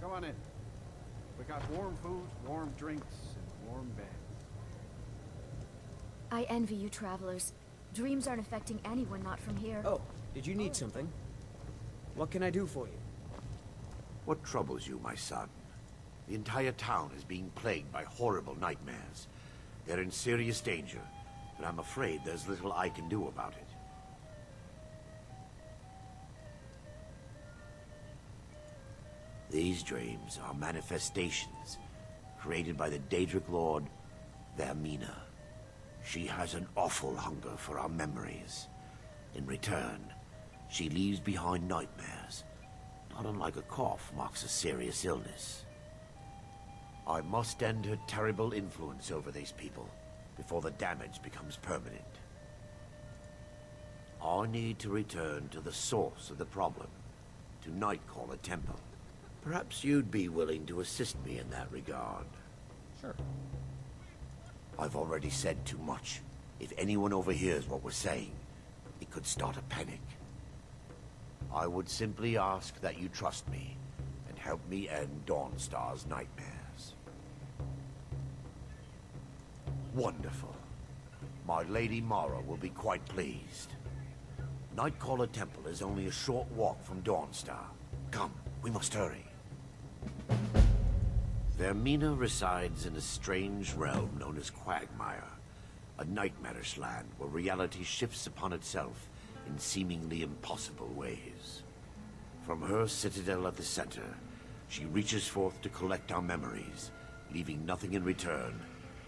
Come on in. We got warm food, warm drinks, and warm beds. I envy you travelers. Dreams aren't affecting anyone not from here. Oh, did you need something? What can I do for you? What troubles you, my son? The entire town is being plagued by horrible nightmares. They're in serious danger, and I'm afraid there's little I can do about it. These dreams are manifestations created by the Daedric Lord, Vermina. She has an awful hunger for our memories. In return, she leaves behind nightmares. Not unlike a cough marks a serious illness. I must end her terrible influence over these people before the damage becomes permanent. I need to return to the source of the problem, to Nightcaller Temple. Perhaps you'd be willing to assist me in that regard. Sure. I've already said too much. If anyone overhears what we're saying, it could start a panic. I would simply ask that you trust me and help me end Dawnstar's nightmares. Wonderful. My Lady Mara will be quite pleased. Nightcaller Temple is only a short walk from Dawnstar. Come, we must hurry. Vermina resides in a strange realm known as Quagmire, a nightmarish land where reality shifts upon itself in seemingly impossible ways. From her citadel at the center, she reaches forth to collect our memories, leaving nothing in return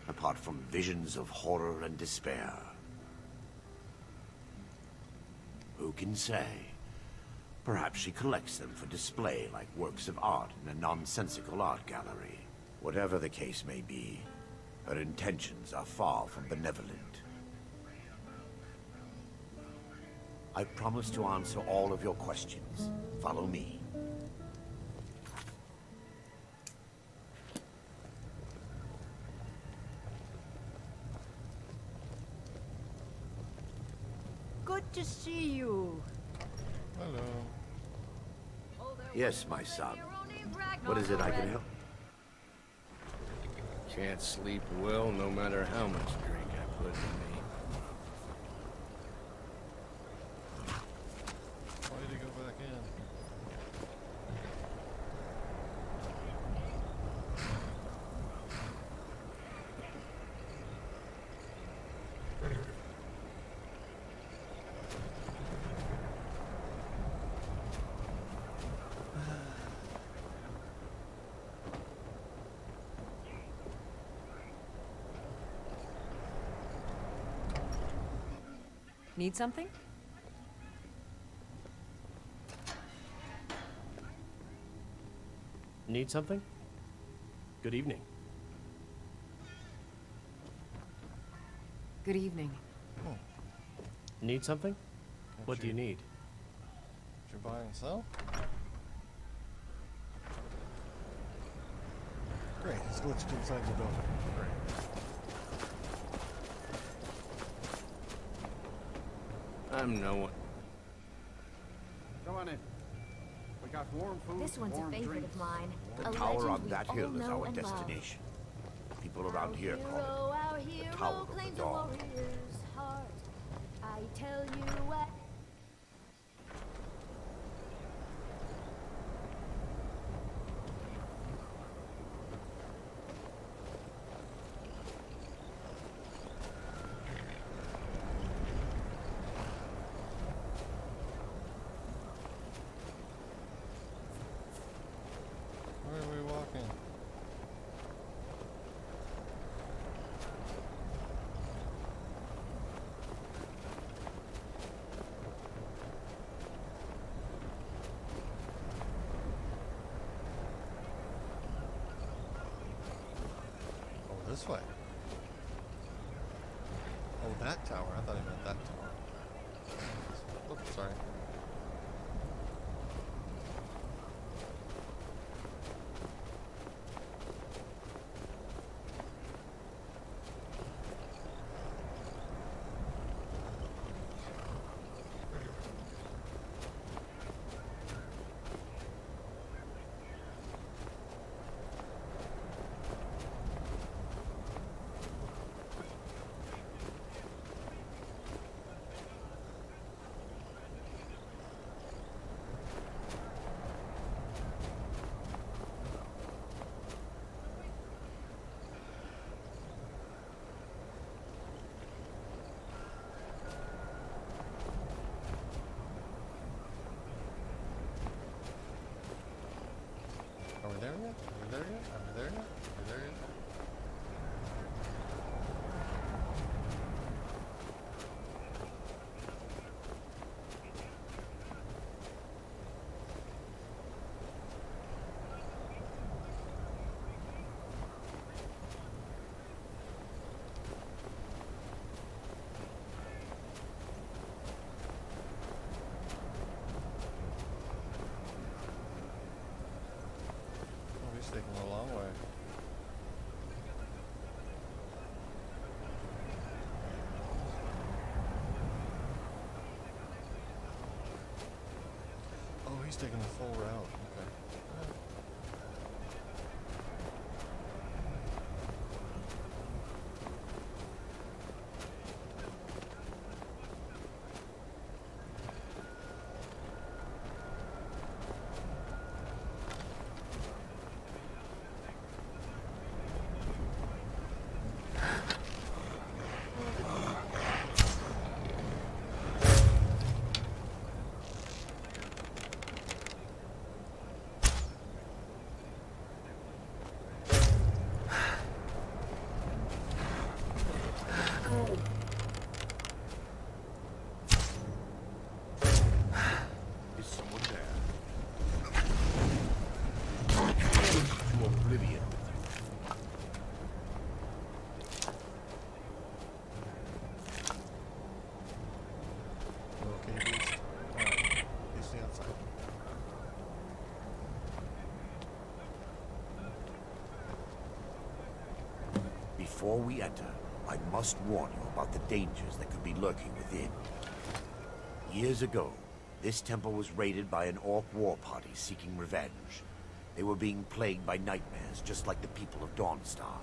apart from visions of horror and despair. Who can say? Perhaps she collects them for display like works of art in a nonsensical art gallery. Whatever the case may be, her intentions are far from benevolent. I promise to answer all of your questions. Follow me. Good to see you. Hello. Yes, my son. What is it I can help? Can't sleep well no matter how much drink I put in me. Why did he go back in? Need something? Need something? Good evening. Good evening. Need something? Can't What do you need? Did you buy and sell? Great, it's glitched inside the building. Great. I'm no one. Come on in. We got warm food, This one's a warm favorite drinks. of mine. The A tower legend on we that all hill is know our and love. destination. People around here call Our it the hero Tower of the claims a Dawn. warrior's heart. I tell you what. Where are we walking? Oh, this way. Oh, that tower. I thought he meant that tower. Oops, sorry. Are we there yet? Are we there yet? Are we there yet? Are we there yet? Oh, he's taking a long way. Oh, he's taking the full route. Okay. Alright. Is someone there? To oblivion. You okay, Beast? Alright. You stay outside. Before we enter, I must warn you about the dangers that could be lurking within. Years ago, this temple was raided by an orc war party seeking revenge. They were being plagued by nightmares, just like the people of Dawnstar.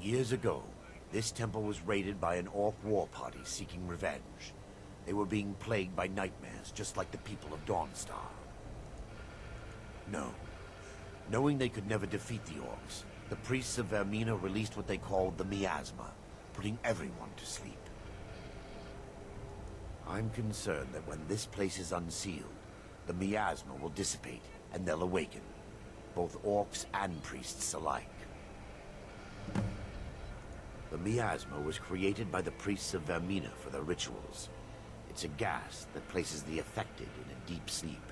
Years ago, this temple was raided by an orc war party seeking revenge. They were being plagued by nightmares, just like the people of Dawnstar. No. Knowing they could never defeat the orcs, the priests of Vermina released what they called the miasma, putting everyone to sleep. I'm concerned that when this place is unsealed, the miasma will dissipate and they'll awaken, both orcs and priests alike. The miasma was created by the priests of Vermina for their rituals. It's a gas that places the affected in a deep sleep.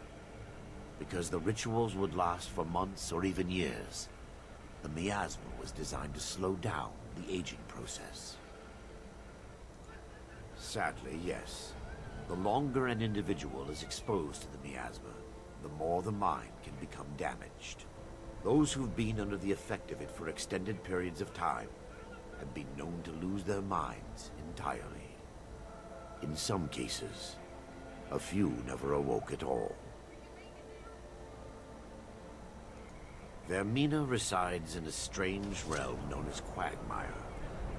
Because the rituals would last for months or even years, the miasma was designed to slow down the aging process. Sadly, yes. The longer an individual is exposed to the miasma, the more the mind can become damaged. Those who've been under the effect of it for extended periods of time have been known to lose their minds entirely. In some cases, a few never awoke at all. Vermina resides in a strange realm known as Quagmire,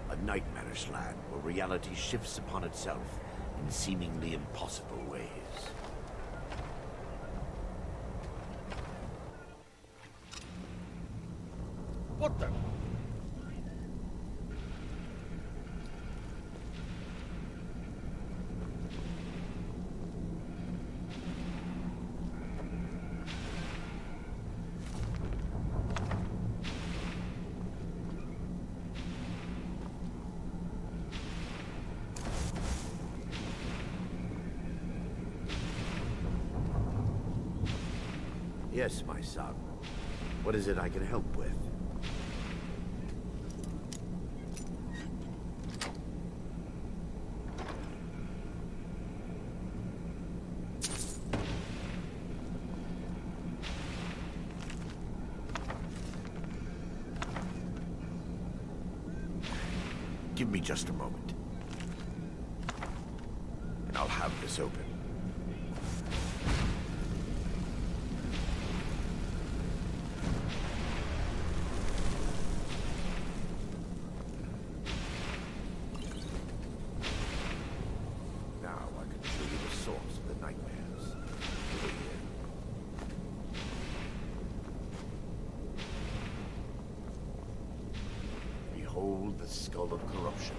a nightmarish land where reality shifts upon itself in seemingly impossible ways. What the? Yes, my son. What is it I can help with? Give me just a moment. And I'll have this open. Now I can show you the source of the nightmares. Over here. Behold the skull of corruption,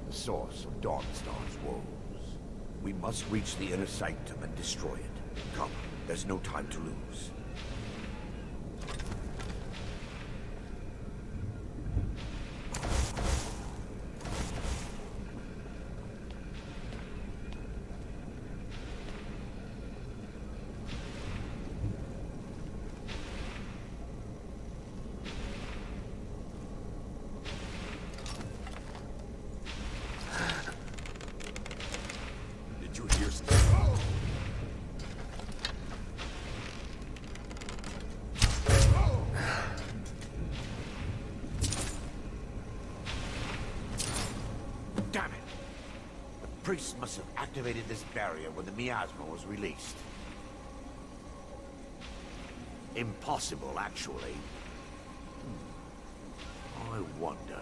the source of Dawnstar's woes. We must reach the inner sanctum and destroy it. Come, there's no time to lose. priests must have activated this barrier when the miasma was released. Impossible, actually. I wonder.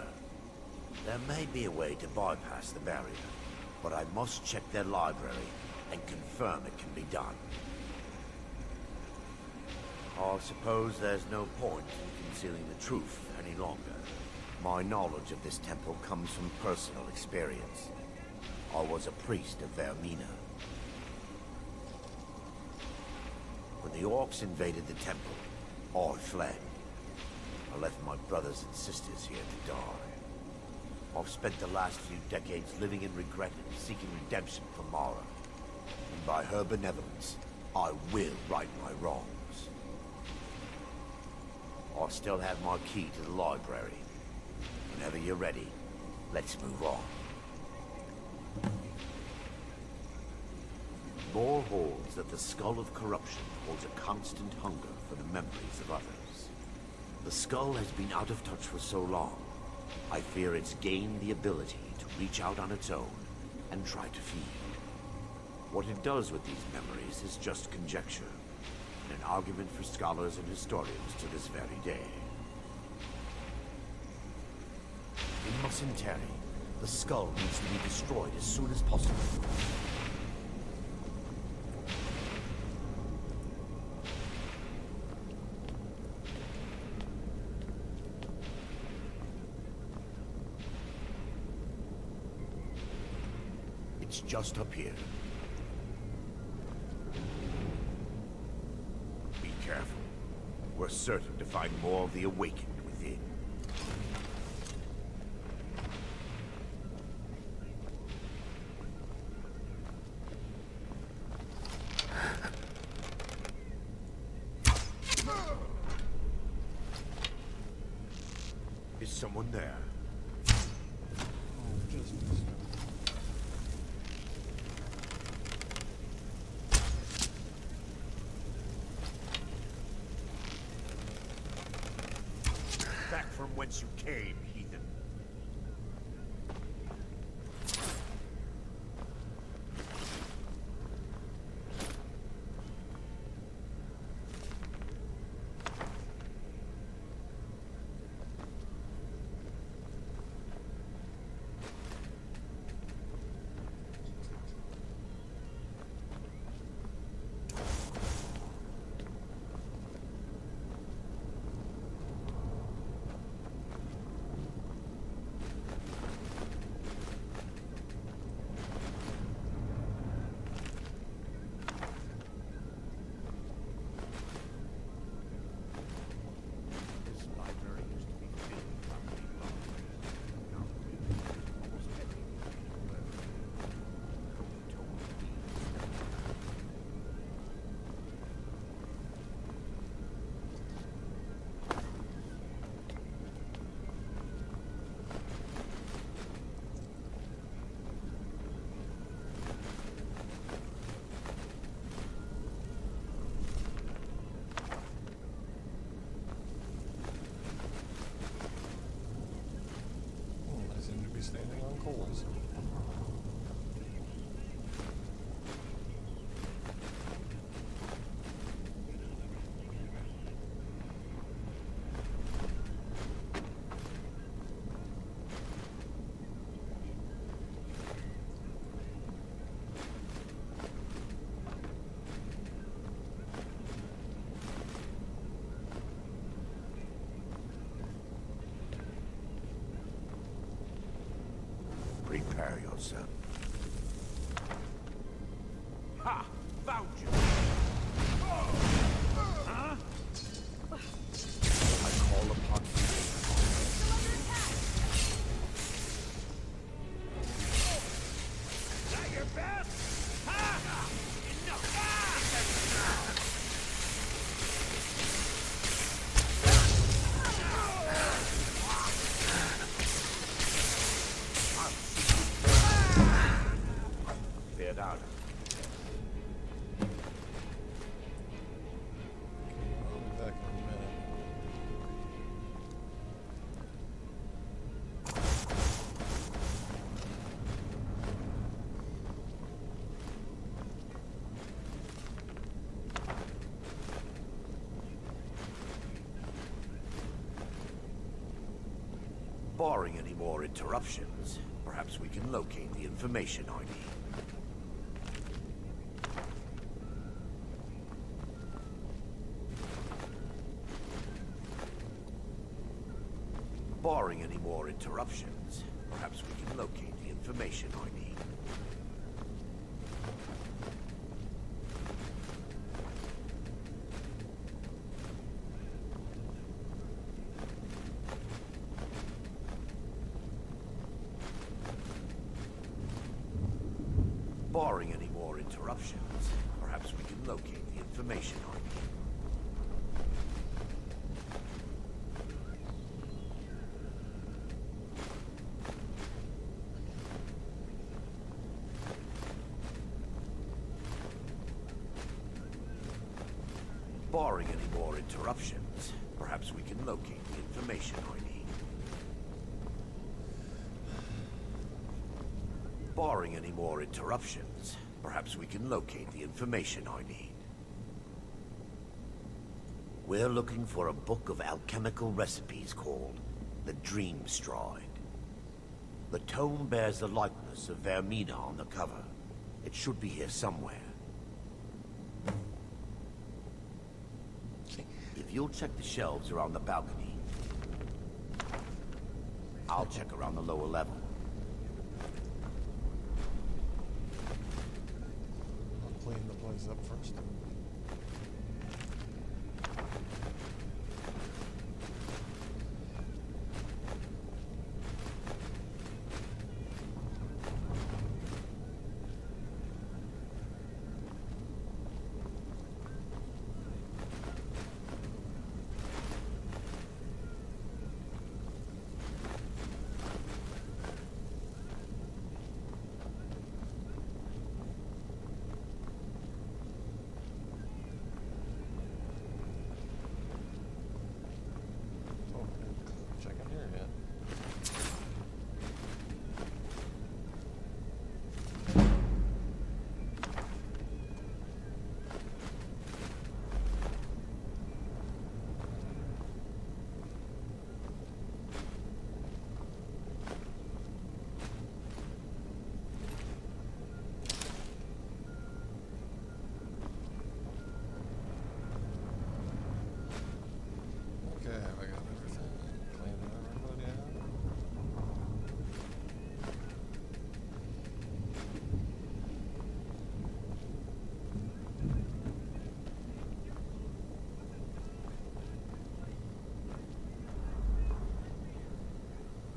There may be a way to bypass the barrier, but I must check their library and confirm it can be done. I suppose there's no point in concealing the truth any longer. My knowledge of this temple comes from personal experience. I was a priest of Vermina. When the orcs invaded the temple, I fled. I left my brothers and sisters here to die. I've spent the last few decades living in regret and seeking redemption from Mara. And by her benevolence, I will right my wrongs. I still have my key to the library. Whenever you're ready, let's move on. More holds that the skull of corruption holds a constant hunger for the memories of others. The skull has been out of touch for so long, I fear it's gained the ability to reach out on its own and try to feed. What it does with these memories is just conjecture, and an argument for scholars and historians to this very day. In Mustanteri, the skull needs to be destroyed as soon as possible. It's just up here. Be careful. We're certain to find more of the awakened within. Is someone there? Back from whence you came, heathen. I seem to be standing on coals. Prepare yourself. Ha! Found you! Huh? I call upon you. Is that your best? Ha! Enough! Barring any more interruptions, perhaps we can locate the information I need. Barring any more interruptions, perhaps we can locate the information I need. Barring any more interruptions, perhaps we can locate the information I need. Barring any more interruptions, perhaps we can locate the information I need. Barring any more interruptions, perhaps we can locate the information I need. We're looking for a book of alchemical recipes called the Dream Stride. The tome bears the likeness of Vermina on the cover. It should be here somewhere. If you'll check the shelves around the balcony, I'll check around the lower level. I'll clean the place up first. Check in here yet. Okay, we got everything. Cleaned everybody out.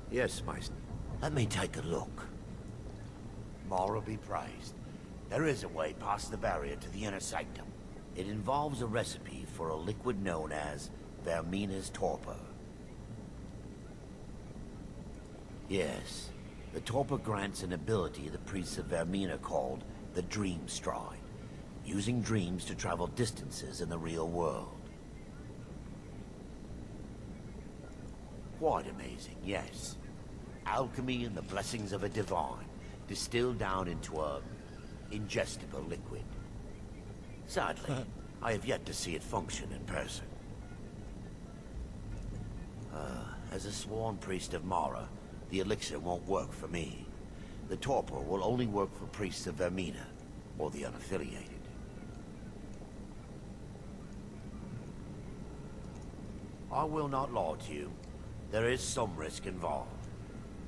Yes, Maester. Let me take a look. Mara be praised. There is a way past the barrier to the inner sanctum. It involves a recipe for a liquid known as Vermina's torpor. Yes, the torpor grants an ability the priests of Vermina called the Dream Stride, using dreams to travel distances in the real world. Quite amazing, yes. Alchemy and the blessings of a divine, distilled down into a ingestible liquid. Sadly, I have yet to see it function in person. As a sworn priest of Mara, the elixir won't work for me. The torpor will only work for priests of Vermina, or the unaffiliated. I will not lie to you. There is some risk involved.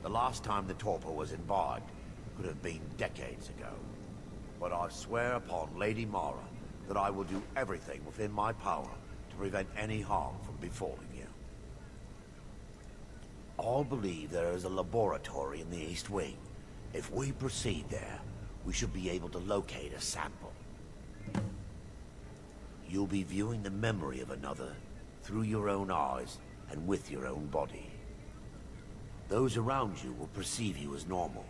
The last time the torpor was imbibed could have been decades ago. But I swear upon Lady Mara that I will do everything within my power to prevent any harm from befalling you. I believe there is a laboratory in the East Wing. If we proceed there, we should be able to locate a sample. You'll be viewing the memory of another through your own eyes and with your own body. Those around you will perceive you as normal,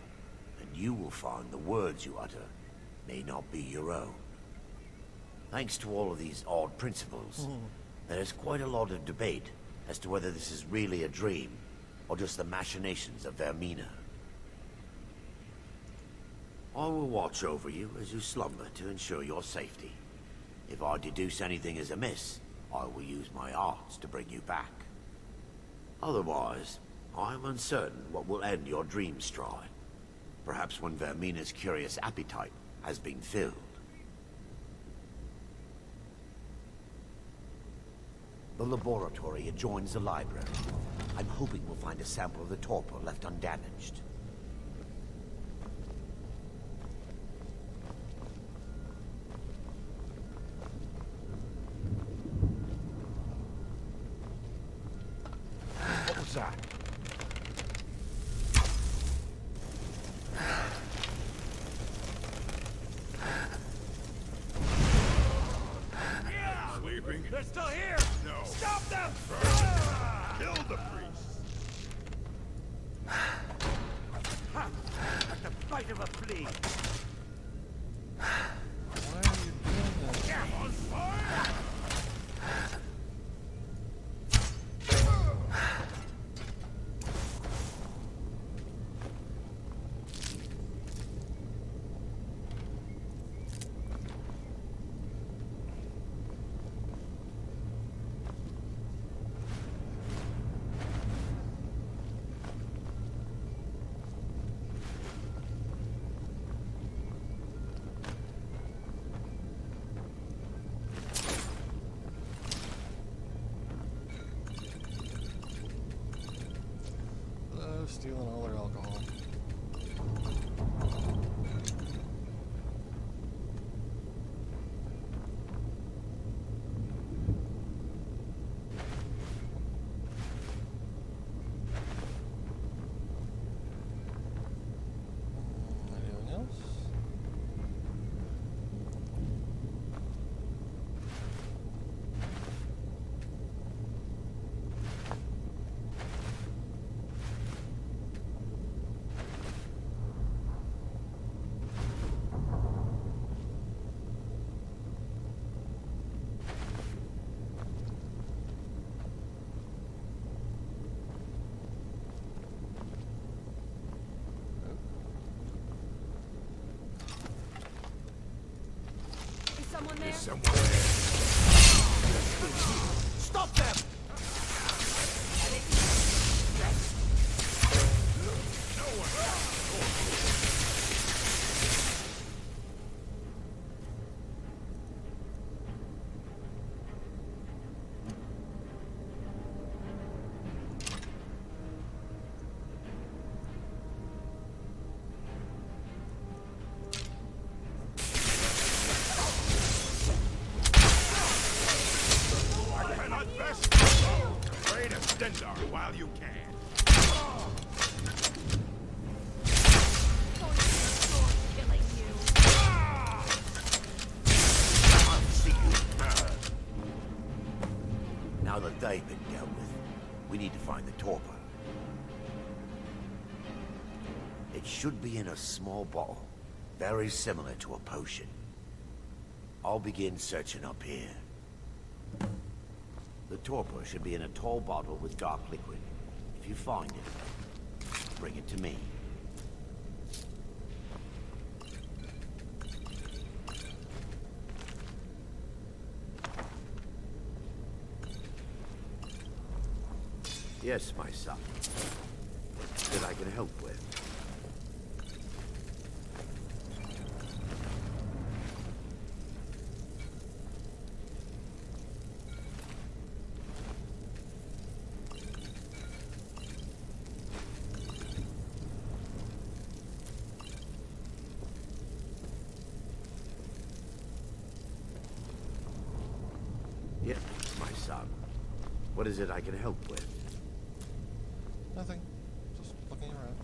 and you will find the words you utter may not be your own. Thanks to all of these odd principles, there is quite a lot of debate as to whether this is really a dream or just the machinations of Vermina. I will watch over you as you slumber to ensure your safety. If I deduce anything is amiss, I will use my arts to bring you back. Otherwise, I'm uncertain what will end your dream stride. Perhaps when Vermina's curious appetite has been filled. The laboratory adjoins the library. I'm hoping we'll find a sample of the torpor left undamaged. What was that? Sleeping? They're still here! No. Stop them! Kill the priests! Like the bite of a flea. Why are you doing this? Yeah, on fire! Stealing all their alcohol. Anything else? Is someone there? Someone there. Stop them! I cannot best. Trade a Stendar while you can. Killing you. I'll see you burn. Now that they've been dealt with, we need to find the torpor. It should be in a small bottle, very similar to a potion. I'll begin searching up here. The torpor should be in a tall bottle with dark liquid. If you find it, bring it to me. Yes, my son. That I can help with. Yes, my son. What is it I can help with? Nothing. Just looking around.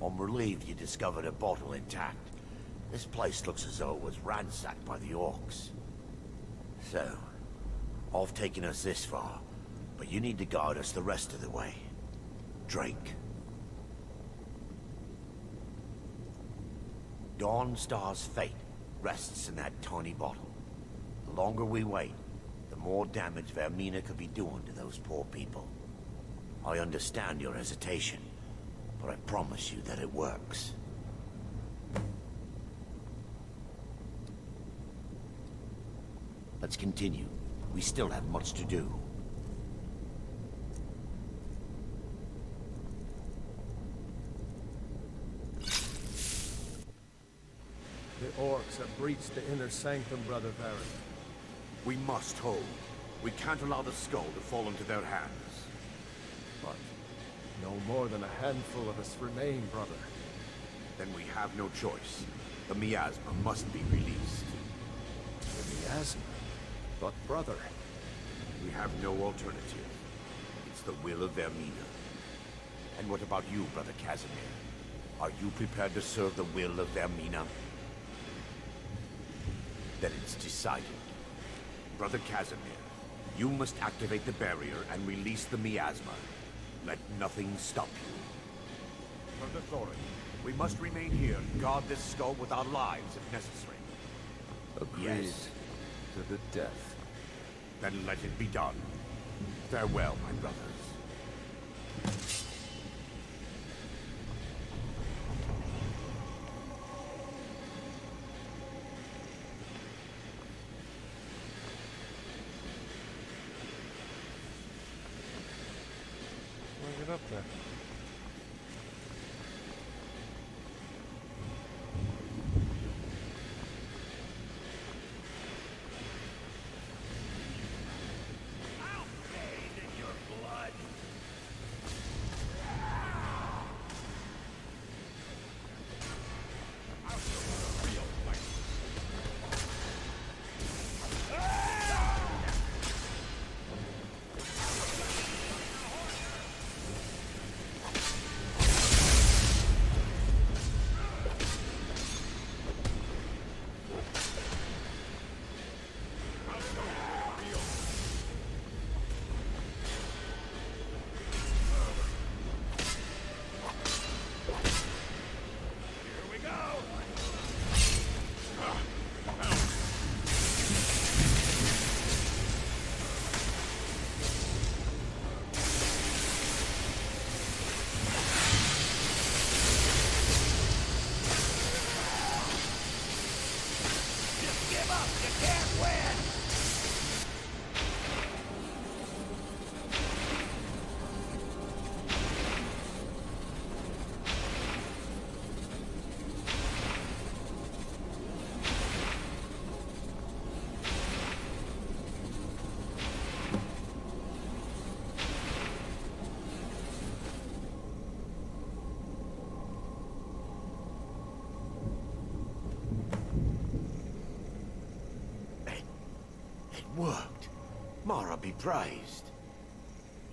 I'm relieved you discovered a bottle intact. This place looks as though it was ransacked by the orcs. So, I've taken us this far, but you need to guide us the rest of the way. Drink. Dawnstar's fate rests in that tiny bottle. The longer we wait, the more damage Vermina could be doing to those poor people. I understand your hesitation, but I promise you that it works. Let's continue. We still have much to do. The orcs have breached the inner sanctum, Brother Baron. We must hold. We can't allow the skull to fall into their hands. But no more than a handful of us remain, brother. Then we have no choice. The miasma must be released. The miasma. But brother, We have no alternative. It's the will of Vermina. And what about you, Brother Casimir? Are you prepared to serve the will of Vermina? Then it's decided. Brother Casimir, you must activate the barrier and release the miasma. Let nothing stop you. Brother Thorin, we must remain here and guard this skull with our lives if necessary. agreed Yes. to the death. Then let it be done. Farewell, my brothers. Well, get up there. Worked. Mara be praised.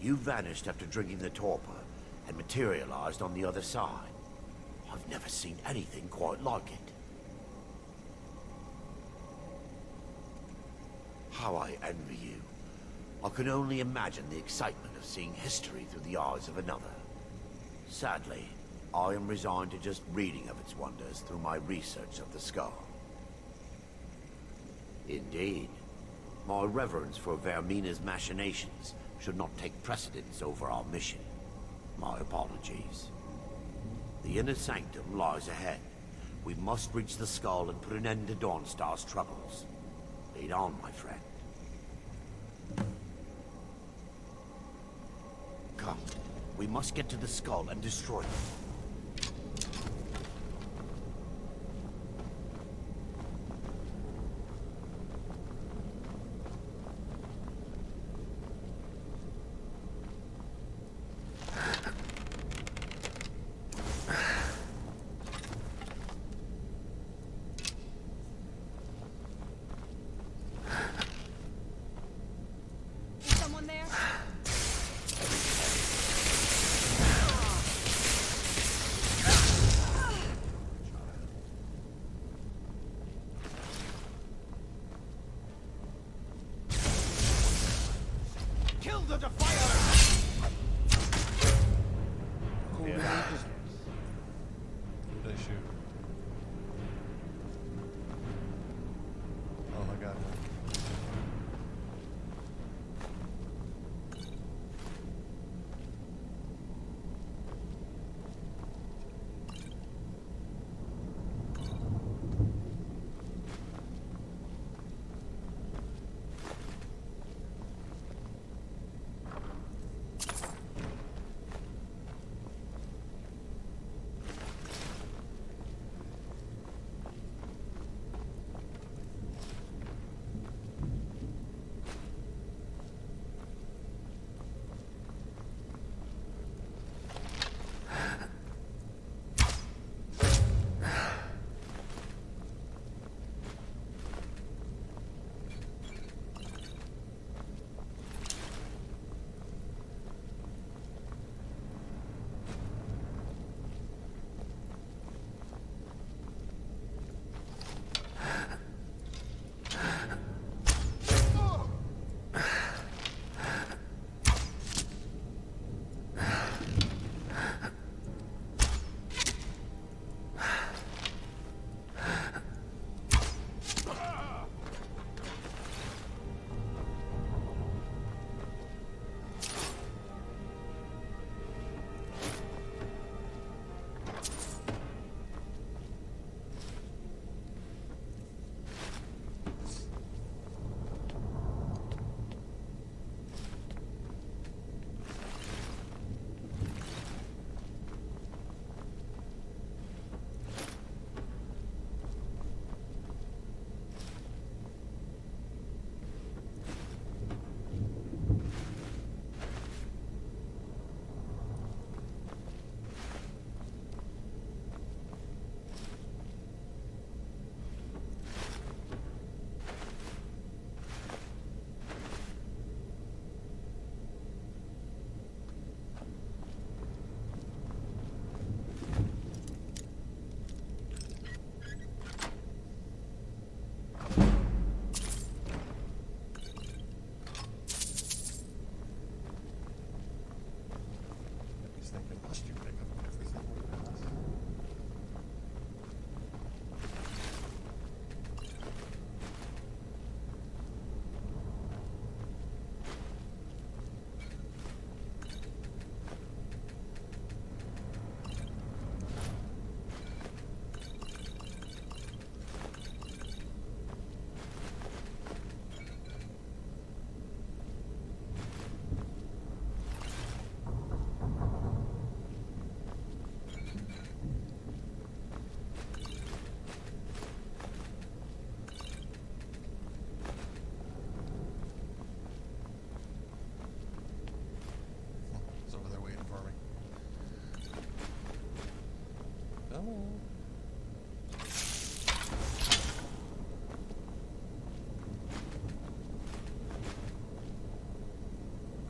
You vanished after drinking the torpor and materialized on the other side. I've never seen anything quite like it. How I envy you. I can only imagine the excitement of seeing history through the eyes of another. Sadly, I am resigned to just reading of its wonders through my research of the skull. Indeed. My reverence for Vermina's machinations should not take precedence over our mission. My apologies. The inner sanctum lies ahead. We must reach the skull and put an end to Dawnstar's troubles. Lead on, my friend. Come, we must get to the skull and destroy it. Someone there? Kill the Defiler! Who did they shoot? Oh my god.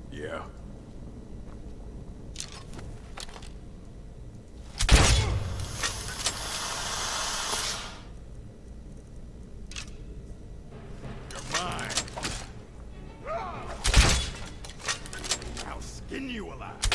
Yeah. You're mine. I'll skin you alive.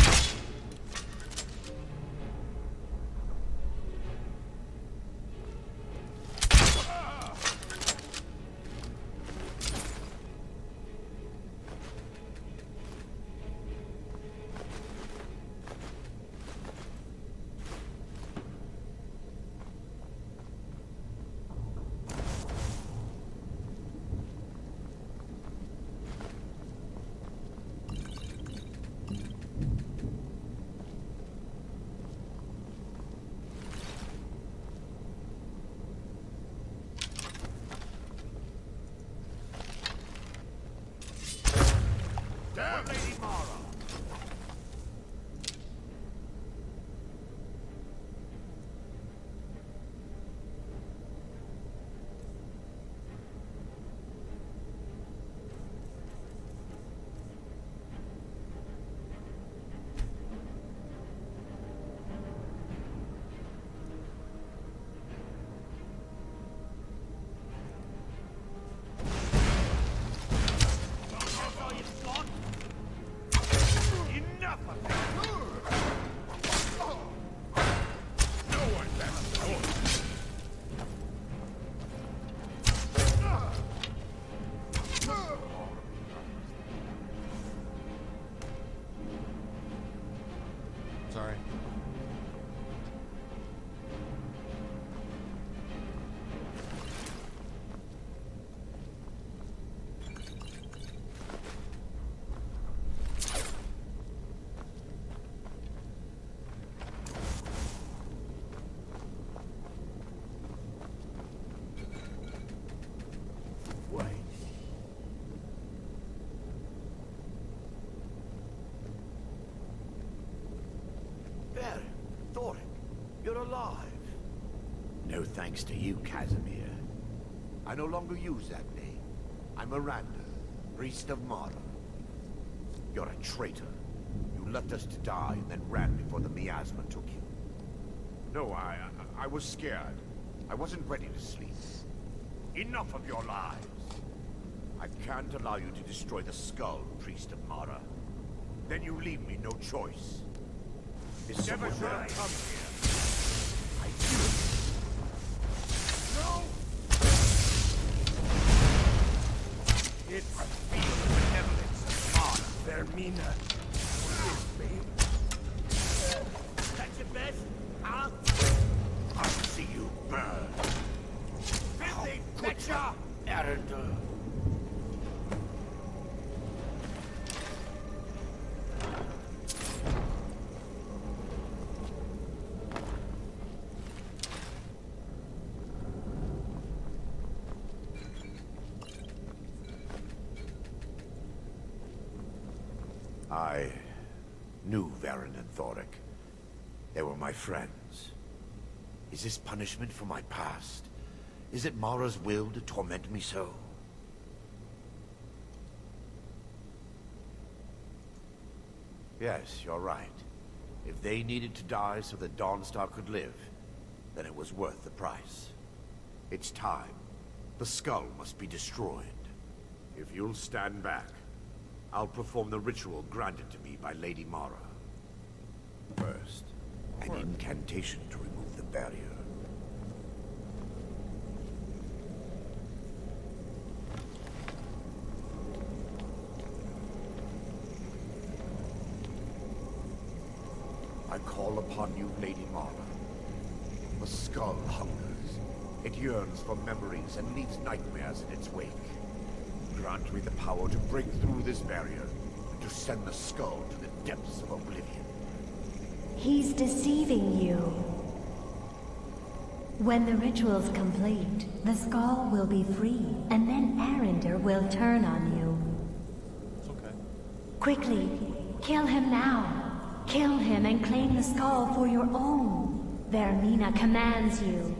alive. No thanks to you, Casimir. I no longer use that name. I'm Miranda, priest of Mara. You're a traitor. You left us to die and then ran before the miasma took you. No, I was scared. I wasn't ready to sleep. Enough of your lies. I can't allow you to destroy the skull, priest of Mara. Then you leave me no choice. If someone should have come here, I do it. No! It's I feel the benevolence of Mara. Vermina. Forgive me. That's your best, huh? I'll see you burn. Filthy betcha! Arender. I knew Varen and Thoric. They were my friends. Is this punishment for my past? Is it Mara's will to torment me so? Yes, you're right. If they needed to die so that Dawnstar could live, then it was worth the price. It's time. The skull must be destroyed. If you'll stand back, I'll perform the ritual granted to me by Lady Mara. First, an incantation to remove the barrier. I call upon you, Lady Mara. The skull hungers. It yearns for memories and leaves nightmares in its wake. Grant me the power to break through this barrier and to send the skull to the depths of oblivion. He's deceiving you. When the ritual's complete, the skull will be free, and then Arender will turn on you. It's okay. Quickly, kill him now. Kill him and claim the skull for your own. Vermina commands you.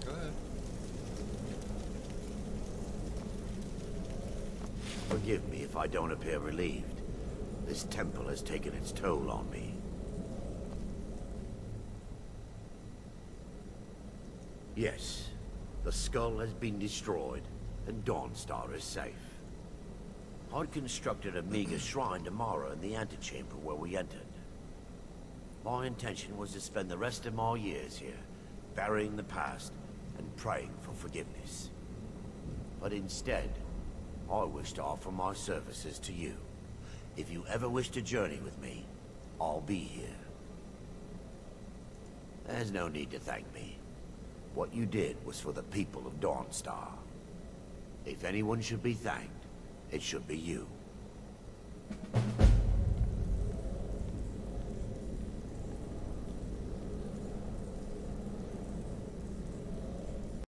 Go ahead. Forgive me if I don't appear relieved. This temple has taken its toll on me. Yes, the skull has been destroyed, and Dawnstar is safe. I'd constructed a meager shrine to Mara in the antechamber where we entered. My intention was to spend the rest of my years here, burying the past and praying for forgiveness. But instead, I wish to offer my services to you. If you ever wish to journey with me, I'll be here. There's no need to thank me. What you did was for the people of Dawnstar. If anyone should be thanked, it should be you.